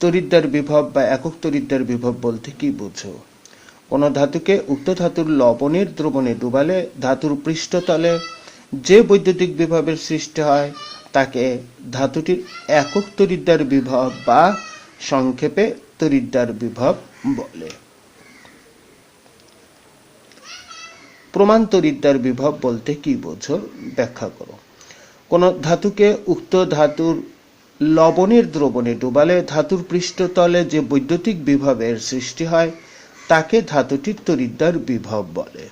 তড়িৎদ্বার বিভব বা একক তড়িৎদ্বার বিভব বলতে কি বোঝো? কোনো ধাতুকে উক্ত ধাতুর লবণের দ্রবণে ডুবালে ধাতুর পৃষ্ঠতলে যে বৈদ্যুতিক বিভবের সৃষ্টি হয় তাকে ধাতুটির একক তড়িৎদ্বার বিভব বা সংক্ষেপে তড়িৎদ্বার বিভব বলে। প্রমাণ তড়িৎদ্বার বিভব বলতে কি বোঝো ব্যাখ্যা করো। কোন ধাতুকে উক্ত ধাতুর লবণের দ্রবণে ডুবালে ধাতুর পৃষ্ঠতলে যে বৈদ্যুতিক বিভবের সৃষ্টি হয় তাকে ধাতুটির তড়িৎদ্বার বিভব বলে।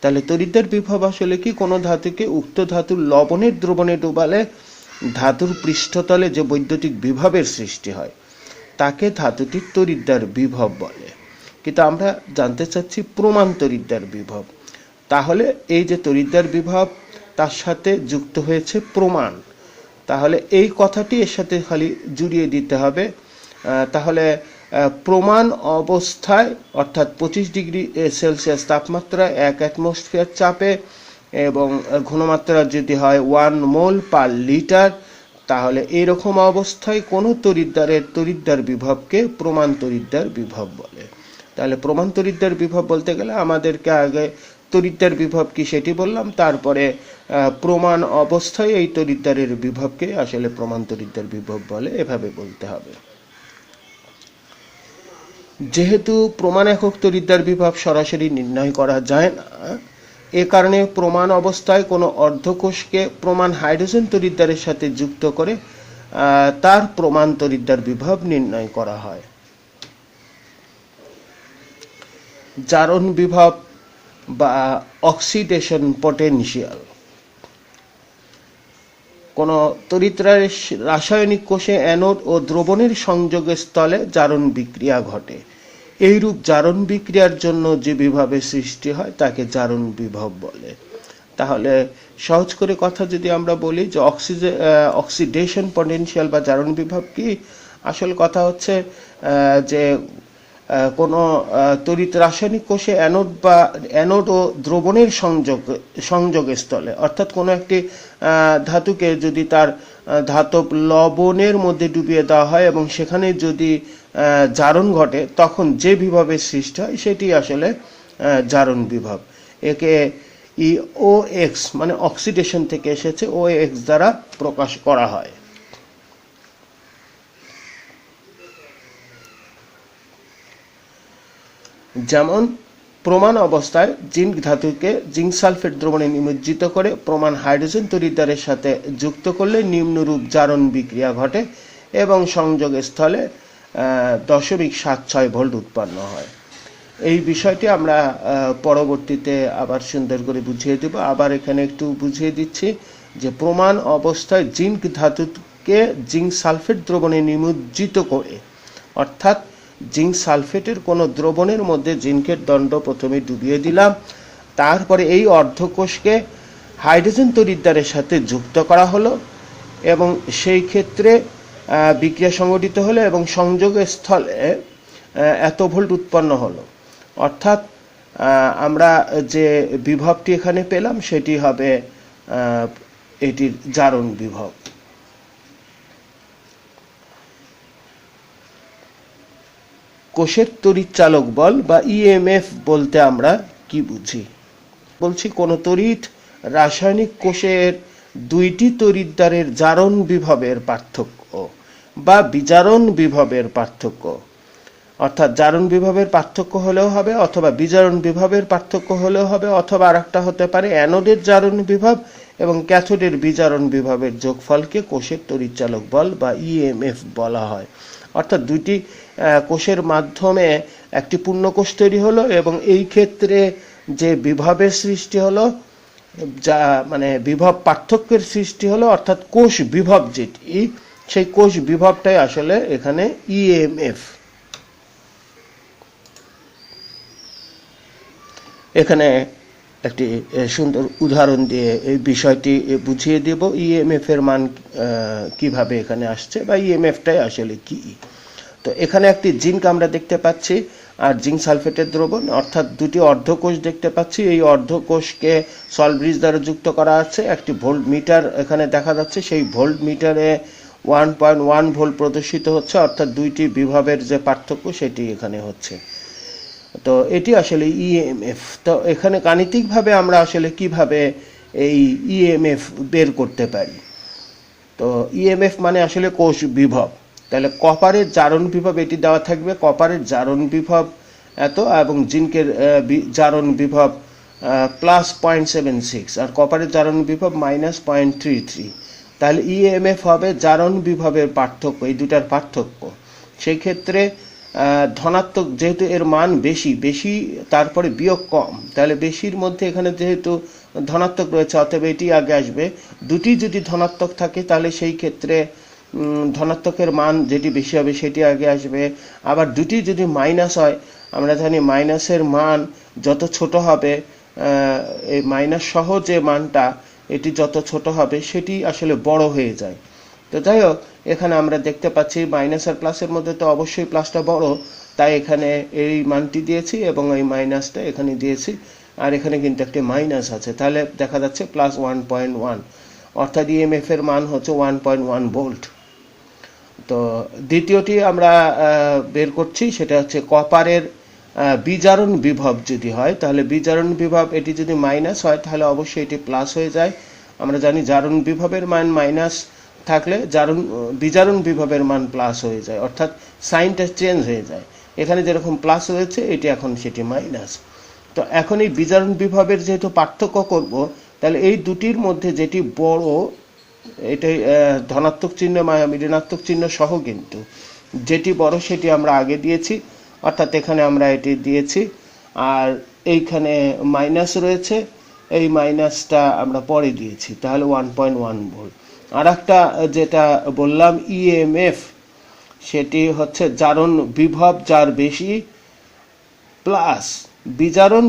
তাহলে তড়িৎদ্বার বিভব আসলে কি? কোনো ধাতুকে উক্ত ধাতুর লবণের দ্রবণে ডুবালে ধাতুর পৃষ্ঠতলে যে বৈদ্যুতিক বিভবের সৃষ্টি হয় তাকে ধাতুটির তড়িৎদ্বার বিভব বলে। কিন্তু আমরা জানতে চাচ্ছি প্রমাণ তড়িৎদ্বার বিভব। তাহলে এই যে তড়িৎদ্বার বিভব তার সাথে যুক্ত হয়েছে প্রমাণ, তাহলে এই কথাটি এর সাথে খালি জুড়িয়ে দিতে হবে। তাহলে প্রমাণ অবস্থায় অর্থাৎ 25 ডিগ্রি সেলসিয়াস তাপমাত্রা 1 অ্যাটমসফিয়ার চাপে এবং ঘনমাত্রা যদি হয় 1 মোল পার লিটার, তাহলে এইরকম অবস্থায় কোনো তড়িৎদ্বারের তড়িৎদ্বার বিভবকে প্রমাণ তড়িৎদ্বার বিভব বলে। তাহলে প্রমাণ তড়িৎদ্বার বিভব বলতে গেলে আমাদেরকে আগে তড়িৎদ্বার বিভব কি সেটি বললাম, তারপরে প্রমাণ অবস্থায় এই তড়িৎদ্বারের বিভবকে আসলে প্রমাণ তড়িৎদ্বার বিভব বলে, এভাবে বলতে হবে। যেহেতু প্রমাণ একক তড়িৎদ্বার বিভব সরাসরি নির্ণয় করা যায় না, এ কারণে প্রমাণ অবস্থায় কোনো অর্ধকোষকে প্রমাণ হাইড্রোজেন তড়িৎদ্বারের সাথে যুক্ত করে তার প্রমাণ তড়িৎদ্বার বিভব নির্ণয় করা হয়। জারণ বিভব বা অক্সিডেশন পটেনশিয়াল। কোন তড়িৎদ্বারের রাসায়নিক কোষে অ্যানোড ও দ্রবণের সংযোগের স্থলে জারণ বিক্রিয়া ঘটে। এইরূপ জারণ বিক্রিয়ার জন্য যে বিভবের সৃষ্টি হয় তাকে জারণ বিভব বলে। তাহলে সহজ করে কথা যদি আমরা বলি যে অক্সিডেশন পটেনশিয়াল বা জারণ বিভব কি, আসল কথা হচ্ছে যে কোনো তড়িৎ রাসায়নিক কোষে অ্যানোড ও দ্রবণের সংযোগের স্থলে, অর্থাৎ কোনো একটি ধাতুকে যদি তার ধাতব লবণের মধ্যে ডুবিয়ে দেওয়া হয় এবং সেখানে যদি জারণ ঘটে তখন যে বিভবের সৃষ্টি হয় সেটি আসলে জারণ বিভব। একে OX মানে অক্সিডেশন থেকে এসেছে, OX দ্বারা প্রকাশ করা হয়। যেমন প্রমাণ অবস্থায় জিঙ্ক ধাতুকে জিঙ্ক সালফেট দ্রবণে নিমজ্জিত করে প্রমাণ হাইড্রোজেন তড়িৎদ্বারের সাথে যুক্ত করলে নিম্নরূপ জারণ বিক্রিয়া ঘটে এবং সংযোগের স্থলে 0.76 ভোল্ট উৎপন্ন হয়। এই বিষয়টি আমরা পরবর্তীতে আবার সুন্দর করে বুঝিয়ে দেব। আবার এখানে একটু বুঝিয়ে দিচ্ছি যে প্রমাণ অবস্থায় জিঙ্ক ধাতুকে জিঙ্ক সালফেট দ্রবণে নিমজ্জিত করে, অর্থাৎ জিঙ্ক সালফেটের কোনো দ্রবণের মধ্যে জিঙ্কের দণ্ড প্রথমে ডুবিয়ে দিলাম, তারপরে এই অর্ধকোষকে হাইড্রোজেন তড়িৎদ্বারের সাথে যুক্ত করা হলো এবং সেই ক্ষেত্রে বিক্রিয়া সংঘটিত হলো এবং সংযোগের স্থলে এত ভোল্ট উৎপন্ন হলো। অর্থাৎ আমরা যে বিভবটি এখানে পেলাম সেটি হবে এটির জারণ বিভব। কোষের তড়িৎচালক বল বা EMF বলতে আমরা কি বুঝি? বলছি কোন তড়িৎ রাসায়নিক কোষের দুইটি তড়িৎদ্বারের জারণ বিভবের পার্থক্য বা বিজারণ বিভবের পার্থক্য, অর্থাৎ জারণ বিভবের পার্থক্য হলেও হবে অথবা বিজারণ বিভবের পার্থক্য হলেও হবে, অথবা আরেকটা হতে পারে অ্যানোডের জারণ বিভব এবং ক্যাথোডের বিজারণ বিভবের যোগফলকে কোষের তড়িৎচালক বল বা EMF বলা হয়। অর্থাৎ দুইটি কোষের মাধ্যমে একটি পূর্ণকোষ তৈরি হলো এবং এই ক্ষেত্রে যে বিভবের সৃষ্টি হলো, যা মানে বিভব পার্থক্যের সৃষ্টি হলো, অর্থাৎ কোষ বিভব যেটি, সেই কোষ বিভবটাই আসলে এখানে EMF। এখানে একটি সুন্দর উদাহরণ দিয়ে এই বিষয়টি বুঝিয়ে দেব EMF এর মান কিভাবে এখানে আসছে বা EMFটাই আসলে কি। তো এখানে একটি জিঙ্ক আমরা দেখতে পাচ্ছি আর জিঙ্ক সালফেটের দ্রবণ, অর্থাৎ দুটি অর্ধকোষ দেখতে পাচ্ছি। এই অর্ধকোষকে সল্ট ব্রিজ দ্বারা যুক্ত করা আছে। একটি ভোল্ট মিটার এখানে দেখা যাচ্ছে, সেই ভোল্ট মিটারে 1.1 ভোল্ট প্রদর্শিত হচ্ছে, অর্থাৎ দুইটি বিভবের যে পার্থক্য সেটি এখানে হচ্ছে। তো এটি আসলে ইএমএফ। তো এখানে গাণিতিকভাবে আমরা আসলে কিভাবে এই ইএমএফ বের করতে পারি? তো ইএমএফ মানে আসলে কোষ বিভব। তাহলে কপারের জারণ বিভব এটি দেওয়া থাকবে, কপারের জারণ বিভব এত, এবং জিঙ্কের জারণ বিভব +0.76, আর কপারের জারণ বিভব -0.33। তাহলে ইএমএফ হবে জারণ বিভবের পার্থক্য, এই দুটার পার্থক্য। সেই ক্ষেত্রে ধনাত্মক, যেহেতু এর মান বেশি বেশি তারপরে বিয়োগ কম, তাহলে বেশির মধ্যে এখানে যেহেতু ধনাত্মক রয়েছে অতএব এটি আগে আসবে। দুটি যদি ধনাত্মক থাকে তাহলে সেই ক্ষেত্রে ধনাত্মকের মান যেটি বেশি হবে সেটি আগে আসবে। আবার দুটি যদি মাইনাস হয়, আমরা জানি মাইনাসের মান যত ছোট হবে, এই মাইনাস সহ যে মানটা এটি যত ছোট হবে সেটি আসলে বড় হয়ে যায়। তো যাই হোক, এখানে আমরা দেখতে পাচ্ছি মাইনাস আর প্লাসের মধ্যে তো অবশ্যই প্লাসটা বড়, তাই এখানে এই মানটি দিয়েছি এবং এই মাইনাসটা এখানে দিয়েছি, আর এখানে কিন্তু একটি মাইনাস আছে, তাহলে দেখা যাচ্ছে +1.1, অর্থাৎ ইএমএফ এর মান হচ্ছে 1.1 ভোল্ট। তো দ্বিতীয়টি আমরা বের করছি, সেটা হচ্ছে কপারের বিজারণ বিভব যদি হয়, তাহলে বিজারণ বিভব এটি যদি মাইনাস হয় তাহলে অবশ্যই এটি প্লাস হয়ে যায়। আমরা জানি জারণ বিভবের মান মাইনাস থাকলে বিজারণ বিভবের মান প্লাস হয়ে যায়, অর্থাৎ সাইনটা চেঞ্জ হয়ে যায়। এখানে যেরকম প্লাস হয়েছে এটি এখন সেটি মাইনাস। তো এখন এই বিজারণ বিভবের যেহেতু পার্থক্য করব, তাহলে এই দুটির মধ্যে যেটি বড়, এটাই ধনাত্মক চিহ্ন বা ঋণাত্মক চিহ্ন সহ, কিন্তু যেটি বড় সেটি আমরা আগে দিয়েছি, অর্থাৎ এখানে আমরা এটি দিয়েছি, আর এইখানে মাইনাস রয়েছে, এই মাইনাসটা আমরা পরে দিয়েছি, তাহলে 1.1 ভোল্ট। আর একটা যেটা বললাম ইএমএফ, সেটি হচ্ছে জারণ বিভব যার বেশি প্লাস বিজারণ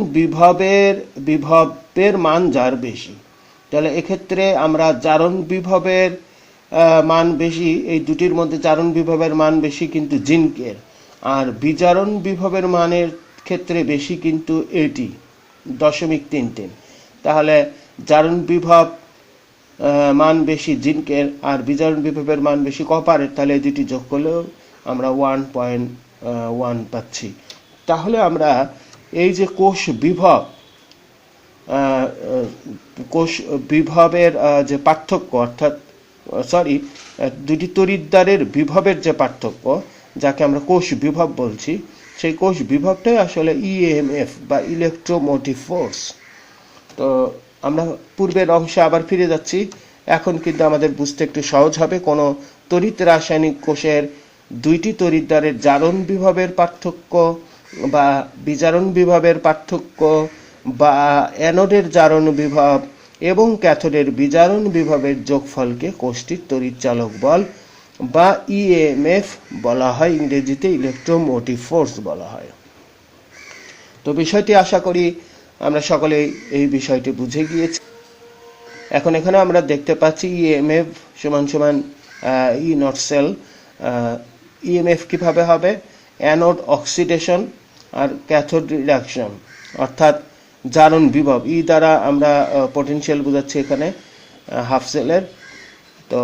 বিভবের মান যার বেশি। তাহলে এক্ষেত্রে আমরা জারণ বিভবের মান বেশি, এই দুটির মধ্যে জারণ বিভবের মান বেশি কিন্তু জিঙ্কের, আর বিজারণ বিভবের মানের ক্ষেত্রে বেশি কিন্তু এটি 0.33। তাহলে জারণ বিভব মান বেশি জিঙ্কের আর বিজারণ বিভবের মান বেশি কপারের, তাহলে এই দুটি যোগ করলেও আমরা 1.1 পাচ্ছি। তাহলে আমরা এই যে কোষ বিভবের যে পার্থক্য, অর্থাৎ দুটি তড়িৎদ্বারের বিভবের যে পার্থক্য, যাকে আমরা কোষ বিভব বলছি, সেই কোষ বিভবটাই আসলে ইএমএফ বা ইলেকট্রোমোটিভ ফোর্স। তো আমরা পূর্বের অংশে আবার ফিরে যাচ্ছি, এখন কিন্তু আমাদের বুঝতে একটু সহজ হবে। কোনো তড়িৎ রাসায়নিক কোষের দুইটি তড়িৎদ্বারের জারণ বিভবের পার্থক্য বা বিজারণ বিভবের পার্থক্য, বা অ্যানোডের জারণ বিভব এবং ক্যাথোডের বিজারণ বিভবের যোগফলকে কোষটির তড়িৎচালক বল বা ইএমএফ বলা হয়, ইংরেজিতে ইলেকট্রোমোটিভ ফোর্স বলা হয়। তো বিষয়টি আশা করি আমরা সকলেই এই বিষয়টি বুঝে গিয়েছি। এখন এখানে আমরা দেখতে পাচ্ছি ইএমএফ সমান সমান ই নট সেল। ইএমএফ কিভাবে হবে? অ্যানোড অক্সিডেশন আর ক্যাথোড রিডাকশন, অর্থাৎ জারণ বিভব, ই দ্বারা আমরা পটেনশিয়াল বোঝাচ্ছি এখানে হাফ সেলের। তো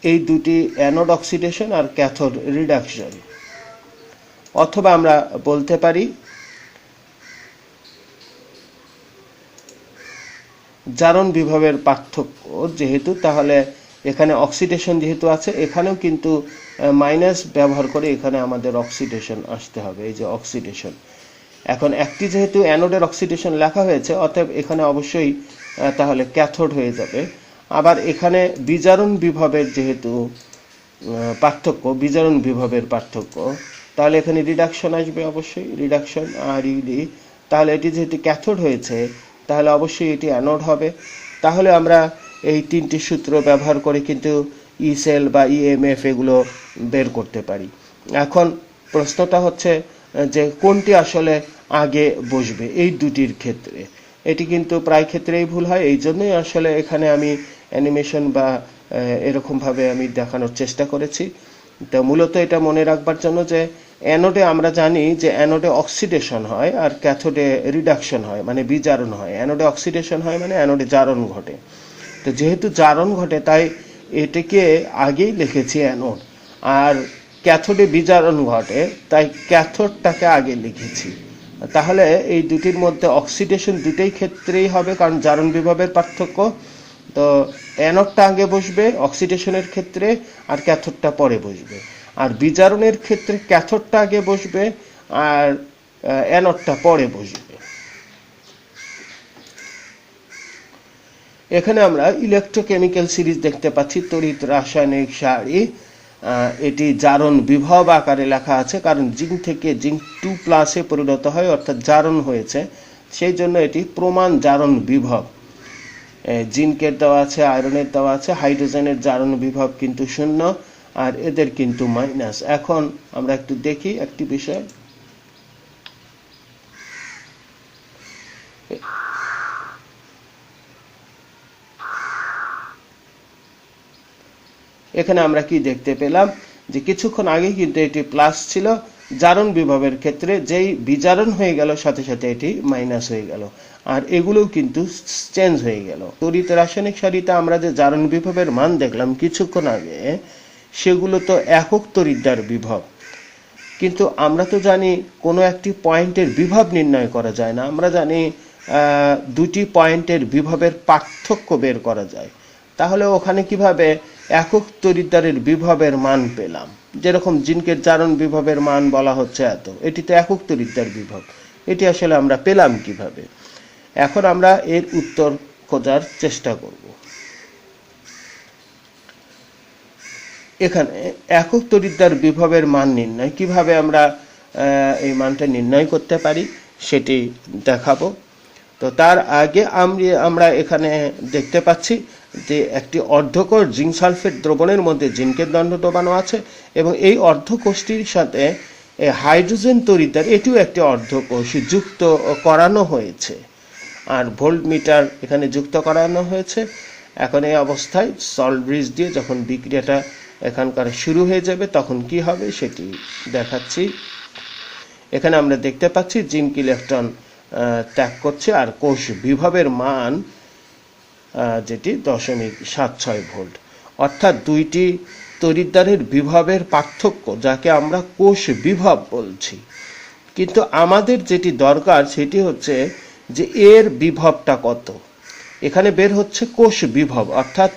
এই দুটি অ্যানোড অক্সিডেশন আর ক্যাথোড রিডাকশন, অথবা আমরা বলতে পারি জারণ বিভবের পার্থক্য যেহেতু, তাহলে এখানে অক্সিডেশন যেহেতু আছে, এখানেও কিন্তু মাইনাস ব্যবহার করে এখানে আমাদের অক্সিডেশন আসতে হবে, এই যে অক্সিডেশন। এখন একটি যেহেতু অ্যানোডের অক্সিডেশন লেখা হয়েছে, অতএব এখানে অবশ্যই তাহলে ক্যাথোড হয়ে যাবে। আবার এখানে বিজারণ বিভবের যেহেতু পার্থক্য, বিজারণ বিভবের পার্থক্য, তাহলে এখানে রিডাকশন আসবে, অবশ্যই রিডাকশন আর ইডি। তাহলে এটি যেহেতু ক্যাথোড হয়েছে, তাহলে অবশ্যই এটি অ্যানোড হবে। তাহলে আমরা এই তিনটি সূত্র ব্যবহার করে কিন্তু ই সেল বা ইএমএফ এগুলো বের করতে পারি। এখন প্রশ্নটা হচ্ছে যে কোনটি আসলে আগে বসবে এই দুটির ক্ষেত্রে। এটি কিন্তু প্রায় ক্ষেত্রেই ভুল হয়, এই জন্যই আসলে এখানে আমি অ্যানিমেশন বা এরকমভাবে আমি দেখানোর চেষ্টা করেছি। তো মূলত এটা মনে রাখবার জন্য যে অ্যানোডে আমরা জানি যে অ্যানোডে অক্সিডেশন হয় আর ক্যাথোডে রিডাকশন হয়, মানে বিজারণ হয়। অ্যানোডে অক্সিডেশন হয় মানে অ্যানোডে জারণ ঘটে। তো যেহেতু জারণ ঘটে, তাই এটাকে আগেই লিখেছি অ্যানোড, আর ক্যাথোডে বিজারণ ঘটে তাই ক্যাথোডটাকে আগে লিখেছি। তাহলে এই দুটির মধ্যে অক্সিডেশন দুটোই ক্ষেত্রেই হবে, কারণ জারণ বিভবের পার্থক্য। তো অ্যানোডটা আগে বসবে অক্সিডেশনের ক্ষেত্রে, আর ক্যাথোডটা পরে বসবে। আর বিজারণের ক্ষেত্রে ক্যাথোডটা আগে বসবে আর অ্যানোডটা পরে বসবে। এখানে আমরা ইলেকট্রোকেমিক্যাল সিরিজ দেখতে পাচ্ছি, তড়িৎ রাসায়নিক সারি। এটি জারণ বিভব আকারে লেখা আছে, কারণ জিঙ্ক থেকে জিঙ্ক 2+ পরিণত হয়, অর্থাৎ জারণ হয়েছে, সেই জন্য এটি প্রমাণ জারণ বিভব। জিঙ্কের দেওয়া আছে, আয়রনের দেওয়া আছে, হাইড্রোজেনের জারণ বিভব কিন্তু 0, আর এদের কিন্তু মাইনাস। এখন আমরা একটু দেখি একটি বিষয়। এখানে আমরা কি দেখতে পেলাম যে কিছুক্ষণ আগে কিন্তু এটি প্লাস ছিল, জারণ বিভবের ক্ষেত্রে যেই বিজারণ হয়ে গেল সাথে সাথে এটি মাইনাস হয়ে গেল, আর এগুলোও কিন্তু চেঞ্জ হয়ে গেল। তড়িৎ রাসায়নিক সারিতে আমরা যে জারণ বিভবের মান দেখলাম কিছুক্ষণ আগে, সেগুলো তো একক তড়িৎদ্বার বিভব, কিন্তু আমরা তো জানি কোনো একটি পয়েন্টের বিভব নির্ণয় করা যায় না। আমরা জানি দুটি পয়েন্টের বিভবের পার্থক্য বের করা যায়। তাহলে ওখানে কিভাবে একক তড়িৎদ্বারের বিভবের মান পেলাম? যেরকম জিঙ্কের জারণ বিভবের মান বলা হচ্ছে এত, এটি তো একক তড়িৎদ্বার বিভব, এটি আসলে আমরা পেলাম কিভাবে? এখন আমরা এর উত্তর খোঁজার চেষ্টা করব। এখানে একক তড়িৎদ্বার বিভবের মান নির্ণয় কিভাবে আমরা এই মানটা নির্ণয় করতে পারি সেটি দেখাবো। তো তার আগে আমরা এখানে দেখতে পাচ্ছি যে একটি অর্ধকোষ জিঙ্ক সালফেট দ্রবণের মধ্যে জিঙ্কের দণ্ড ডোবানো আছে, এবং এই অর্ধকোষটির সাথে হাইড্রোজেন তড়িৎদ্বার, এটিও একটি অর্ধকোষ, যুক্ত করানো হয়েছে, আর ভোল্ট মিটার এখানে যুক্ত করানো হয়েছে। এখন এই অবস্থায় সল্ট ব্রিজ দিয়ে যখন বিক্রিয়াটা এখানকার শুরু হয়ে যাবে তখন কি হবে সেটি দেখাচ্ছি। এখানে আমরা দেখতে পাচ্ছি জিঙ্ক ইলেকট্রন ত্যাগ করছে, আর কোষ বিভবের মান যেটি 0.76 ভোল্ট, অর্থাৎ দুইটি তড়িৎদ্বারের বিভবের পার্থক্য, যাকে আমরা কোষ বিভব বলছি। কিন্তু আমাদের যেটি দরকার সেটি হচ্ছে যে এর বিভবটা কত। এখানে বের হচ্ছে কোষ বিভব, অর্থাৎ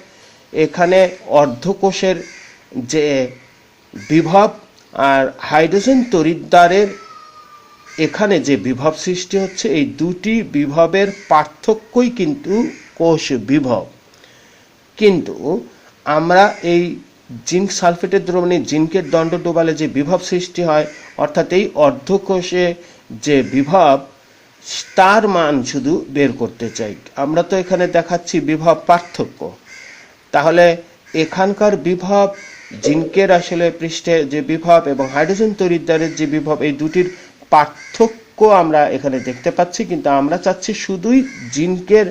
এখানে অর্ধকোষের যে বিভব আর হাইড্রোজেন তড়িৎদ্বারের এখানে যে বিভব সৃষ্টি হচ্ছে, এই দুটি বিভবের পার্থক্যই কিন্তু কোষ বিভব। কিন্তু আমরা এই জিঙ্ক সালফেটের দ্রবণে জিঙ্কের দণ্ড ডোবালে যে বিভব সৃষ্টি হয়, অর্থাৎ এই অর্ধকোষে যে বিভব, তার মান শুধু বের করতে চাই। আমরা তো এখানে দেখাচ্ছি বিভব পার্থক্য, তাহলে এখানকার বিভব, জিঙ্কের আসলে পৃষ্ঠে যে বিভব এবং হাইড্রোজেন তড়িৎদ্বারের যে বিভব, এই দুটির পার্থক্য আমরা এখানে দেখতে পাচ্ছি। কিন্তু আমরা চাচ্ছি শুধুই জিঙ্কের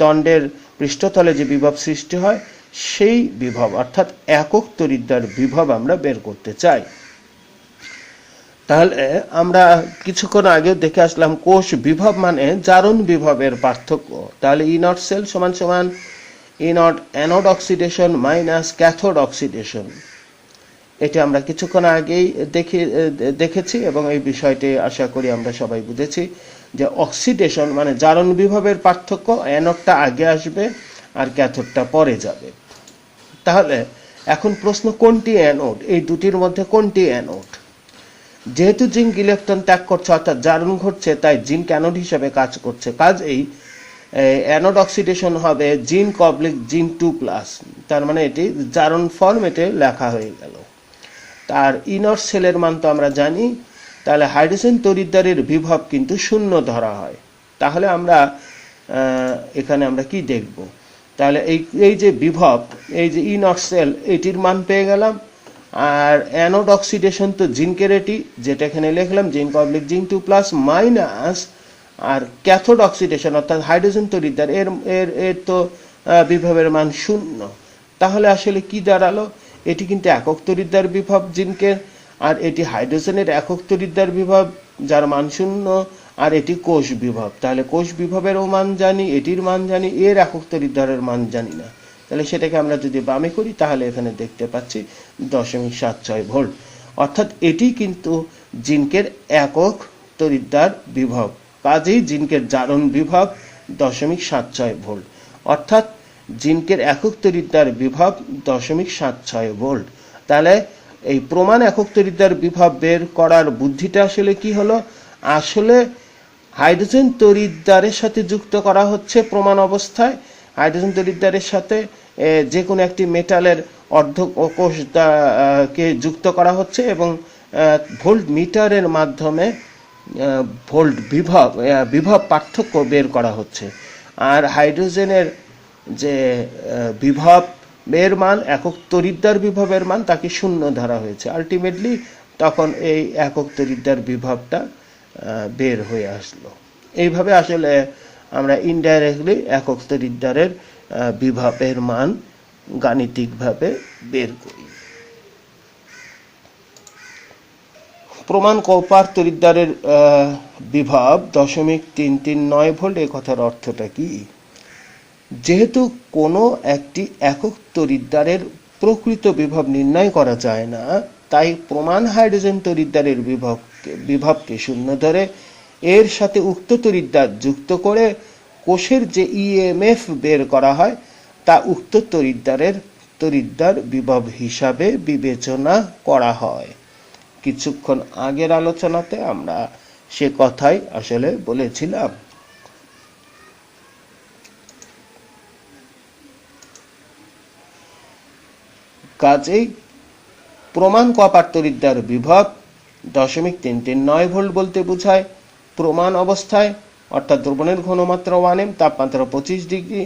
দণ্ডের পৃষ্ঠতলে যে বিভব সৃষ্টি হয় সেই বিভব, অর্থাৎ একক তড়িৎদ্বার বিভব আমরা বের করতে চাই। তাহলে আমরা কিছুক্ষণ আগে দেখে আসলাম কোষ বিভব মানে জারণ বিভবের পার্থক্য। তাহলে ই নট সেল সমান সমান E nought anode oxidation minus cathode oxidation. এটি আমরা কিছুক্ষণ আগেই দেখেছি, এবং এই বিষয়টি আশা করি আমরা সবাই বুঝেছি যে অক্সিডেশন মানে জারণ বিভবের পার্থক্য, অ্যানোডটা আগে আসবে আর ক্যাথোডটা পরে যাবে। তাহলে এখন প্রশ্ন, কোনটি অ্যানোড? এই দুটির মধ্যে কোনটি অ্যানোড? যেহেতু জিঙ্ক ইলেকট্রন ত্যাগ করছে অর্থাৎ জারণ ঘটছে, তাই জিঙ্ক অ্যানোড হিসেবে কাজ করছে। কাজেই অ্যানোড অক্সিডেশন হবে জিঙ্ক অবলিক জিঙ্ক 2+, তার মানে এটি জারণ ফরম্যাটে লেখা হয়ে গেল। তার ইনট সেলের মান তো আমরা জানি, তাহলে হাইড্রোজেন তড়িৎদ্বারের বিভব কিন্তু 0 ধরা হয়। তাহলে আমরা এখানে আমরা কি দেখব? তাহলে এই যে বিভব, এই যে ইনট সেল, এটির মান পেয়ে গেলাম। আর অ্যানোড অক্সিডেশন তো জিঙ্কের, এটি যেটা এখানে লিখলাম জিঙ্ক অবলিক জিঙ্ক 2+ মাইনাস, আর ক্যাথোড অক্সিডেশন অর্থাৎ হাইড্রোজেন তড়িৎদ্বার, এর তো বিভবের মান 0। তাহলে আসলে কি দাঁড়ালো? এটি কিন্তু একক তড়িৎদ্বার বিভব জিঙ্কের, আর এটি হাইড্রোজেনের একক তড়িৎদ্বার বিভব যার মান 0, আর এটি কোষ বিভব। তাহলে কোষ বিভবেরও মান জানি, এটির মান জানি, এর একক তড়িৎদ্বারের মান জানি না। তাহলে সেটাকে আমরা যদি বামে করি তাহলে এখানে দেখতে পাচ্ছি 0.76 ভোল্ট। অর্থাৎ এটি কিন্তু জিঙ্কের একক তড়িৎদ্বার বিভব। কাজেই জিঙ্কের জারণ বিভব 0.76 ভোল্ট। অর্থাৎ জিঙ্কের একক তড়িৎদ্বার বিভব 0.76 ভোল্ট। তাহলে এই প্রমাণ একক তড়িৎদ্বার বিভব বের করার বুদ্ধিটা আসলে কি হলো? আসলে হাইড্রোজেন তড়িৎদ্বারের সাথে যুক্ত করা হচ্ছে প্রমাণ অবস্থায়। হাইড্রোজেন তড়িৎদ্বারের সাথে যে কোনো একটি মেটালের অর্ধকোষকে যুক্ত করা হচ্ছে এবং ভোল্ট মিটারের মাধ্যমে ভোল্ট বিভব পার্থক্য বের করা হচ্ছে। আর হাইড্রোজেনের যে বিভবের মান, একক তড়িৎদ্বার বিভবের মান, তাকে 0 ধরা হয়েছে। আলটিমেটলি তখন এই একক তড়িৎদ্বার বিভবটা বের হয়ে আসলো। এইভাবে আসলে আমরা ইনডাইরেক্টলি একক তড়িৎদ্বারের বিভবের মান গাণিতিকভাবে বের করি। প্রমাণ কপার তড়িৎদ্বারের বিভব 0.339 ভোল্ট। এই কথার অর্থটা কি? যেহেতু কোনো একটি একক তড়িৎদ্বারের প্রকৃত বিভব নির্ণয় করা যায় না, তাই প্রমাণ হাইড্রোজেন তড়িৎদ্বারের বিভবকে 0 ধরে এর সাথে উক্ত তড়িৎদ্বার যুক্ত করে কোষের যে ইএমএফ বের করা হয় তা উক্ত তড়িৎদ্বার বিভব হিসাবে বিবেচনা করা হয়। কিছুক্ষণ আগের আলোচনাতে আমরা সে কথাই আসলে বলেছিলাম। কাজেই প্রমাণ কপার তড়িৎদ্বার বিভব 0.339 ভোল্ট বলতে বোঝায় প্রমাণ অবস্থায়, অর্থাৎ দ্রবণের ঘনমাত্রা 1m, তাপমাত্রা 25 ডিগ্রি,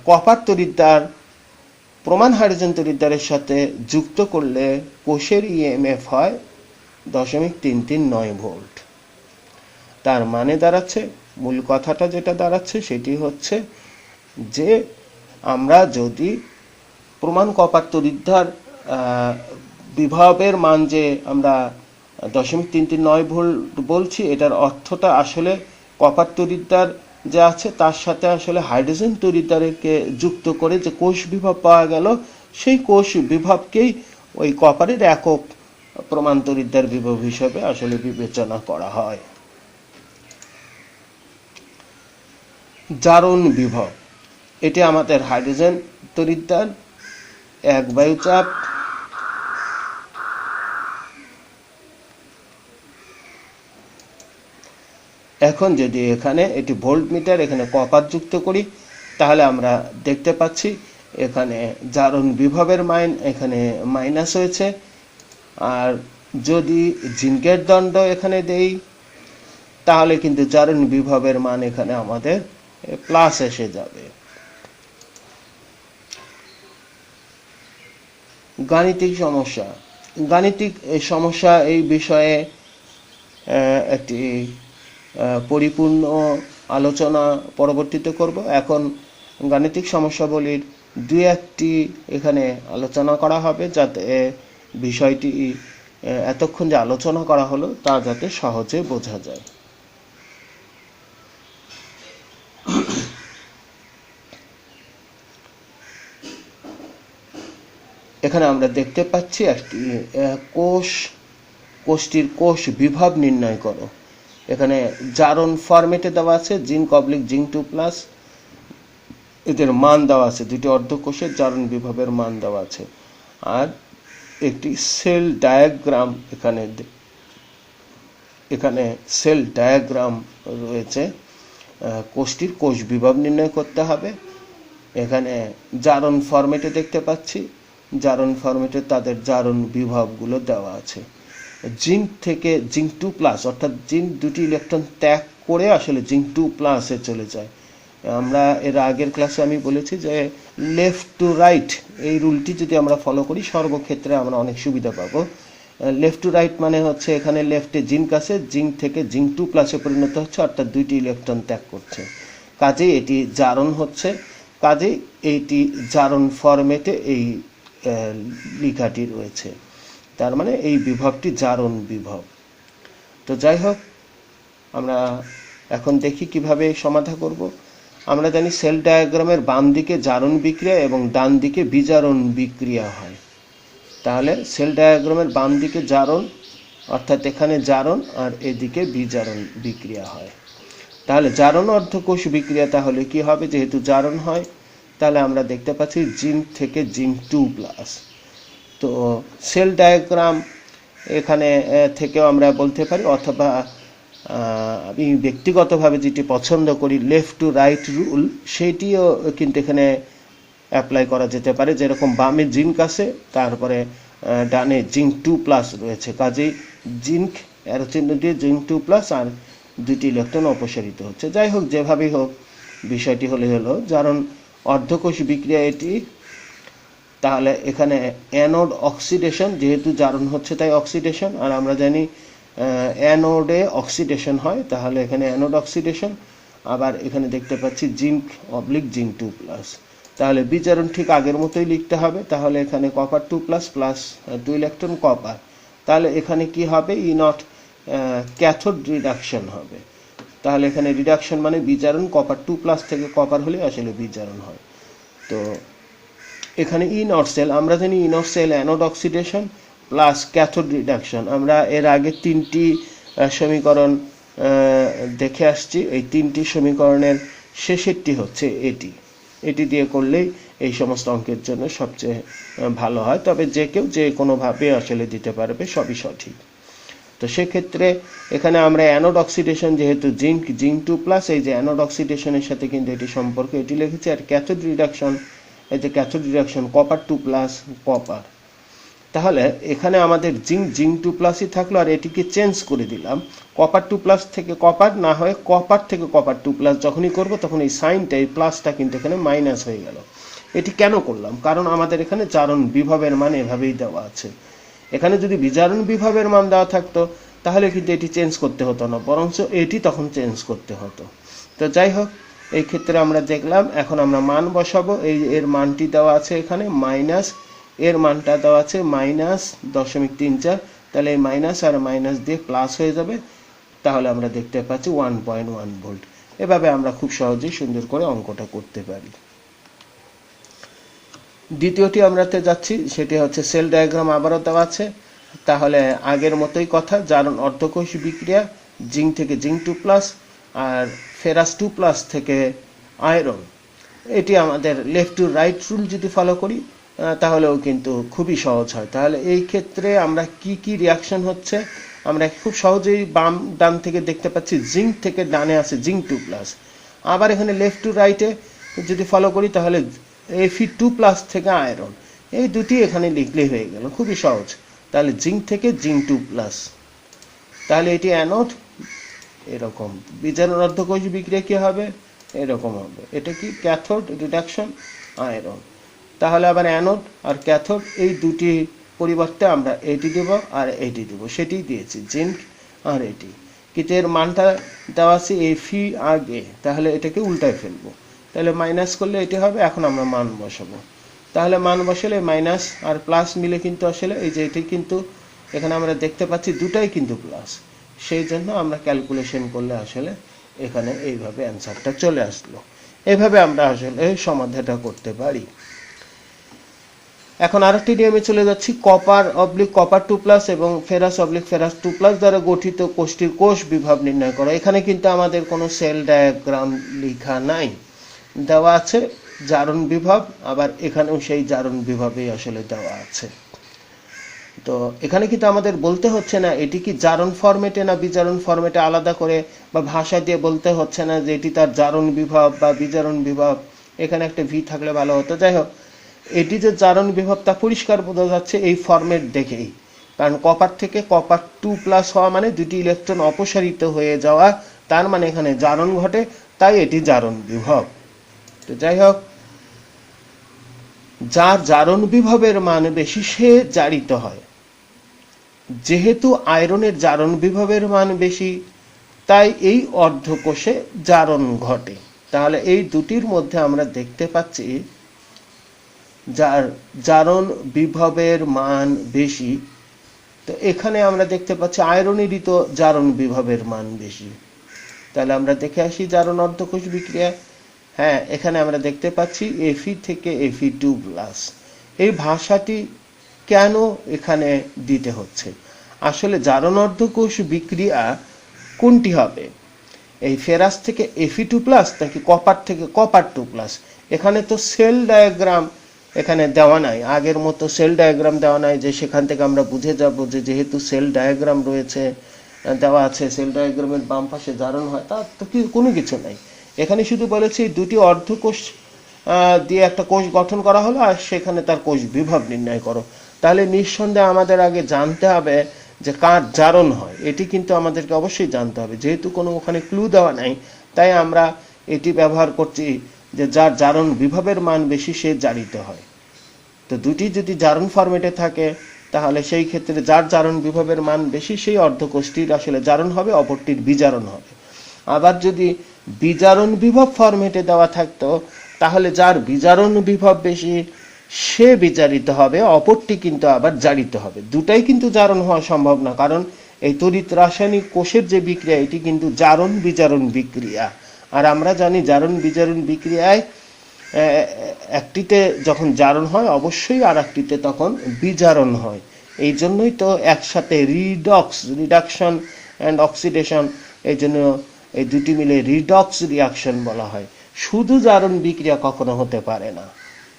কপার তড়িৎদ্বার প্রমাণ হাইড্রোজেন তড়িৎদ্বারের সাথে যুক্ত করলে কোষের ইএমএফ হয় 0.339 ভোল্ট। তার মানে দাঁড়াচ্ছে, মূল কথাটা যেটা দাঁড়াচ্ছে সেটি হচ্ছে যে আমরা যদি প্রমাণ কপার তড়িৎদ্বার বিভবের মান যে আমরা 0.339 ভোল্ট বলছি, এটার অর্থটা আসলে কপার তড়িৎদ্বার যা আছে তার সাথে আসলে হাইড্রোজেন তড়িৎদ্বারকে যুক্ত করে যে কোষ বিভব পাওয়া গেল, সেই কোষ বিভবকেই ওই কপারের একক প্রমাণ তড়িৎদ্বার বিভব হিসেবে আসলে বিবেচনা করা হয়। জারণ বিভব, এটি আমাদের হাইড্রোজেন তড়িৎদ্বার, এক বায়ুচাপ, এখন যদি এখানে এটি ভোল্ট মিটার, এখানে কপার যুক্ত করি তাহলে আমরা দেখতে পাচ্ছি এখানে জারণ বিভবের মান এখানে মাইনাস হয়েছে। আর যদি জিঙ্কের দণ্ড এখানে দেই তাহলে কিন্তু জারণ বিভবের মান এখানে আমাদের প্লাস এসে যাবে। গাণিতিক সমস্যা, গাণিতিক সমস্যা এই বিষয়ে একটি পরিপূর্ণ আলোচনা পরবর্তীতে করব। এখন গাণিতিক সমস্যাবলীর 2-1টি এখানে আলোচনা করা হবে, যাতে বিষয়টি এতক্ষণ যে আলোচনা করা হলো তা যাতে সহজে বোঝা যায়। এখানে আমরা দেখতে পাচ্ছি একটি কোষটির কোষ বিভব নির্ণয় করো। এখানে জারণ ফরম্যাটে দেওয়া আছে জিঙ্ক অবলিক জিঙ্ক 2+, এদের মান দেওয়া আছে, দুটি অর্ধকোষের জারণ বিভবের মান দেওয়া আছে। আর একটি সেল ডায়াগ্রাম এখানে সেল ডায়াগ্রাম রয়েছে। কোষটির কোষ বিভব নির্ণয় করতে হবে। এখানে জারণ ফরম্যাটে দেখতে পাচ্ছি, জারণ ফরম্যাটে তাদের জারণ বিভবগুলো দেওয়া আছে। জিঙ্ক থেকে জিঙ্ক 2+, অর্থাৎ জিঙ্ক দুটি ইলেকট্রন ত্যাগ করে আসলে জিঙ্ক 2+ চলে যায়। আমরা এর আগের ক্লাসে আমি বলেছি যে লেফট টু রাইট এই রুলটি যদি আমরা ফলো করি সর্বক্ষেত্রে আমরা অনেক সুবিধা পাবো। লেফট টু রাইট মানে হচ্ছে এখানে লেফটে জিঙ্ক আছে, জিঙ্ক থেকে জিঙ্ক 2+ পরিণত হচ্ছে, অর্থাৎ দুইটি ইলেকট্রন ত্যাগ করছে। কাজেই এটি জারণ হচ্ছে, কাজেই এইটি জারণ ফরম্যাটে এই লেখাটি রয়েছে। তার মানে এই বিভবটি জারণ বিভব। তো যাই হোক, আমরা এখন দেখি কিভাবে সমাধান করব। আমরা জানি সেল ডায়াগ্রামের বাম দিকে জারণ বিক্রিয়া এবং ডান দিকে বিজারণ বিক্রিয়া হয়। তাহলে সেল ডায়াগ্রামের বাম দিকে জারণ, অর্থাৎ এখানে জারণ, আর এদিকে বিজারণ বিক্রিয়া হয়। তাহলে জারণ অর্ধকোষ বিক্রিয়া তাহলে কি হবে? যেহেতু জারণ হয়, তাহলে আমরা দেখতে পাচ্ছি জিঙ্ক থেকে জিঙ্ক 2+। তো সেল ডায়াগ্রাম এখানে থেকেও আমরা বলতে পারি, অথবা আমি ব্যক্তিগতভাবে যেটি পছন্দ করি লেফট টু রাইট রুল, সেটিও কিন্তু এখানে অ্যাপ্লাই করা যেতে পারে। যেরকম বামে জিঙ্ক আছে, তারপরে ডানে জিঙ্ক 2+ রয়েছে, কাজেই জিঙ্ক এর চিহ্ন দিয়ে জিঙ্ক 2+, আর 2টি ইলেকট্রন অপসারিত হচ্ছে। যাই হোক, যেভাবেই হোক, বিষয়টি হলো জারণ অর্ধকোষ বিক্রিয়া এটি। তাহলে এখানে অ্যানোড অক্সিডেশন, যেহেতু জারণ হচ্ছে তাই অক্সিডেশন, আর আমরা জানি অ্যানোডে অক্সিডেশন হয়, তাহলে এখানে অ্যানোড অক্সিডেশন। আবার এখানে দেখতে পাচ্ছি জিঙ্ক অবলিক জিঙ্ক 2+। তাহলে বিজারণ ঠিক আগের মতোই লিখতে হবে। তাহলে এখানে কপার 2+ প্লাস 2 ইলেকট্রন কপার। তাহলে এখানে কি হবে? ই নট ক্যাথোড রিডাকশন হবে। তাহলে এখানে রিডাকশন মানে বিজারণ, কপার 2+ থেকে কপার হলে আসলে বিজারণ হয়। তো এখানে ই নট সেল, আমরা জানি E nought cell anode oxidation plus cathode reduction. আমরা এর আগে 3টি সমীকরণ দেখে আসছি। এই 3টি সমীকরণের শেষেরটি হচ্ছে এটি দিয়ে করলেই এই সমস্ত অঙ্কের জন্য সবচেয়ে ভালো হয়। তবে যে কেউ যে কোনোভাবে আসলে দিতে পারবে, সবই সঠিক। তো সেক্ষেত্রে এখানে আমরা অ্যানোড অক্সিডেশন, যেহেতু জিঙ্ক 2+, এই যে অ্যানোড অক্সিডেশনের সাথে কিন্তু এটি সম্পর্ক, এটি লিখেছি। আর ক্যাথোড রিডাকশন, এই যে ক্যাথোড রিডাকশন কপার 2+ কপার। তাহলে এখানে আমাদের জিঙ্ক 2+ই থাকলো, আর এটিকে চেঞ্জ করে দিলাম কপার 2+ থেকে কপার না হয়ে কপার থেকে কপার 2+। যখনই করব তখন এই সাইনটা, এই প্লাসটা কিন্তু এখানে মাইনাস হয়ে গেল। এটি কেন করলাম? কারণ আমাদের এখানে জারণ বিভবের মান এভাবেই দেওয়া আছে। এখানে যদি বিজারণ বিভবের মান দেওয়া থাকতো, তাহলে কিন্তু এটি চেঞ্জ করতে হতো না, বরঞ্চ এটি তখন চেঞ্জ করতে হতো। তো যাই হোক, এই ক্ষেত্রে আমরা দেখলাম। এখন আমরা মান বসাবো। এর মানটি দেওয়া আছে এখানে মাইনাস, এর মানটা দেওয়া আছে -.34। তাহলে এই মাইনাস আর মাইনাস দিয়ে প্লাস হয়ে যাবে। তাহলে আমরা দেখতে পাচ্ছি 1.1 ভোল্ট। এভাবে আমরা খুব সহজেই সুন্দর করে অঙ্কটা করতে পারি। দ্বিতীয়টি আমরাতে যাচ্ছি, সেটি হচ্ছে সেল ডায়াগ্রাম আবারও দেওয়া আছে। তাহলে আগের মতোই কথা, জারণ অর্ধকোষ বিক্রিয়া, জিঙ্ক থেকে জিঙ্ক 2+, আর ফেরাস 2+ থেকে আয়রন। এটি আমাদের লেফট টু রাইট রুল যদি ফলো করি, তাহলেও কিন্তু খুবই সহজ হয়। তাহলে এই ক্ষেত্রে আমরা কি রিয়াকশন হচ্ছে আমরা খুব সহজেই বাম ডান থেকে দেখতে পাচ্ছি। জিঙ্ক থেকে ডানে আছে জিঙ্ক 2+। আবার এখানে লেফট টু রাইটে যদি ফলো করি, তাহলে Fe2+ থেকে আয়রন। এই দুটি এখানে লিখলেই হয়ে গেল, খুবই সহজ। তাহলে জিঙ্ক থেকে জিঙ্ক 2+। তাহলে এটি অ্যানোড, এরকম। বিজারণ অর্ধকোষ বিক্রিয়া কি হবে? এরকম হবে। এটা কি? Cathode reduction iron. তাহলে আবার অ্যানোড আর ক্যাথোড, এই দুটি পরিবর্তে আমরা এটি দেব আর এটি দেব, সেটি দিয়েছি জিঙ্ক আর এটি। কিন্তু এর মানটা দেওয়া আছে Fe আগে, তাহলে এটাকে উল্টায় ফেলবো। তাহলে মাইনাস করলে এটি হবে। এখন আমরা মান বসাবো। তাহলে মান বসালে মাইনাস আর প্লাস মিলে কিন্তু আসলে এই যে এটি কিন্তু এখানে আমরা দেখতে পাচ্ছি দুটাই কিন্তু প্লাস। সেই জন্য আমরা ক্যালকুলেশন করলে আসলে এখানে এইভাবে অ্যান্সারটা চলে আসলো। এইভাবে আমরা আসলে সমাধানটা করতে পারি। এখন আরেকটি নিয়মে চলে যাচ্ছি, কপার অবলিক কপার 2+ এবং ফেরাস অবলিক ফেরাস 2+ দ্বারা গঠিত কোষটির কোষ বিভব নির্ণয় করা। এখানে কিন্তু আমাদের কোনো সেল ডায়াগ্রাম লেখা নাই, দেওয়া আছে জারণ বিভব, আবার এখানেও সেই জারণ বিভবেই আসলে দেওয়া আছে। তো এখানে কিন্তু আমাদের বলতে হচ্ছে না এটি কি জারণ ফরম্যাটে না বিজারণ ফরম্যাটে, আলাদা করে বা ভাষা দিয়ে বলতে হচ্ছে না যে এটি তার জারণ বিভব বা বিজারণ বিভব। এখানে একটা ভি থাকলে ভালো হতো। যাই হোক, এটি যে জারণ বিভব তা পরিষ্কার বোঝা যাচ্ছে এই ফরম্যাট দেখেই। কারণ কপার থেকে কপার 2+ হওয়া মানে দুটি ইলেকট্রন অপসারিত হয়ে যাওয়া, তার মানে এখানে জারণ ঘটে, তাই এটি জারণ বিভব। তো যাই হোক, যার জারণ বিভবের মান বেশি সে জারিত হয়। যেহেতু আয়রনের জারণ বিভবের মান বেশি, তাই এই অর্ধকোষে জারণ ঘটে। তাহলে এই দুটির মধ্যে আমরা দেখতে পাচ্ছি যার জারণ বিভবের মান বেশি, তো এখানে আমরা দেখতে পাচ্ছি আয়রনেরই তো জারণ বিভবের মান বেশি। তাহলে আমরা দেখে আসি জারণ অর্ধকোষ বিক্রিয়া। হ্যাঁ, এখানে আমরা দেখতে পাচ্ছি Fe থেকে Fe2+। এই ভাষাটি কেন এখানে দিতে হচ্ছে? আসলে জারণ অর্ধকোষ বিক্রিয়া কোনটি হবে, এই ফেরাস থেকে Fe2+ নাকি কপার থেকে Copper2+? এখানে তো সেল ডায়াগ্রাম এখানে দেওয়া নাই, আগের মতো সেল ডায়াগ্রাম দেওয়া নাই যে সেখান থেকে আমরা বুঝে যাব যে যেহেতু সেল ডায়াগ্রাম রয়েছে, দেওয়া আছে সেল ডায়াগ্রামের বাম পাশে জারণ হয়, তা তো কোনো কিছু নাই। এখানে শুধু বলেছি দুটি অর্ধকোষ দিয়ে একটা কোষ গঠন করা হলো আর সেখানে তার কোষ বিভব নির্ণয় করো। তাহলে নিঃসন্দেহে আমাদের আগে জানতে হবে যে কার জারণ হয়, এটি কিন্তু আমাদেরকে অবশ্যই জানতে হবে। যেহেতু কোনো ওখানে ক্লু দেওয়া নাই, তাই আমরা এটি ব্যবহার করছি যে যার জারণ বিভবের মান বেশি সে জারিত হয়। তো দুটি যদি জারণ ফরম্যাটে থাকে তাহলে সেই ক্ষেত্রে যার জারণ বিভবের মান বেশি সেই অর্ধকোষটির আসলে জারণ হবে, অপরটির বিজারণ হবে। আবার যদি বিজারণ বিভব ফরম্যাটে দেওয়া থাকতো তাহলে যার বিজারণ বিভব বেশি সে বিজারিত হবে, অপরটি কিন্তু আবার জারিত হবে। দুটাই কিন্তু জারণ হওয়া সম্ভব না, কারণ এই তড়িৎ রাসায়নিক কোষের যে বিক্রিয়া এটি কিন্তু জারণ বিজারণ বিক্রিয়া। আর আমরা জানি জারণ বিজারণ বিক্রিয়ায় একটিতে যখন জারণ হয় অবশ্যই আর একটিতে তখন বিজারণ হয়। এই জন্যই তো একসাথে রিডাকশন অ্যান্ড অক্সিডেশন, এই জন্য এই দুটি মিলে রিডক্স রিয়াকশন বলা হয়। শুধু জারণ বিক্রিয়া কখনো হতে পারে না।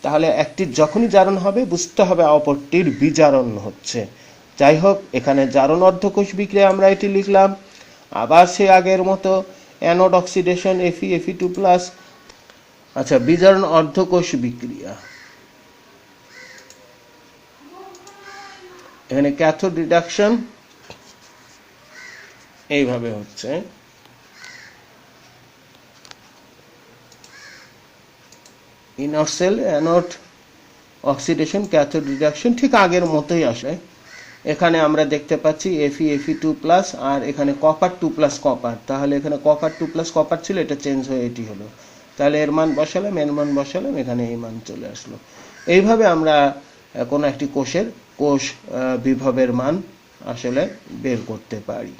তাহলে একটির যখনই জারণ হবে বুঝতে হবে অপরটির বিজারণ হচ্ছে। যাই হোক, এখানে জারণ অর্ধকোষ বিক্রিয়া আমরা এটি লিখলাম। আবার সে আগের মতো অ্যানোড অক্সিডেশন Fe2+। আচ্ছা, বিজারণ অর্ধকোষ বিক্রিয়া, এখানে ক্যাথোড রিডাকশন এইভাবে হচ্ছে। E nought cell anode oxidation cathode reduction ঠিক আগের মতোই আসে। এখানে আমরা দেখতে পাচ্ছি Fe2+ আর এখানে Copper2+ কপার। তাহলে এখানে Copper2+ কপার ছিল, এটা চেঞ্জ হয়ে এটি হলো। তাহলে এর মান বসালাম, এর মান বসালাম, এখানে এই মান চলে আসলো। এইভাবে আমরা কোনো একটি কোষের কোষ বিভবের মান আসলে বের করতে পারি।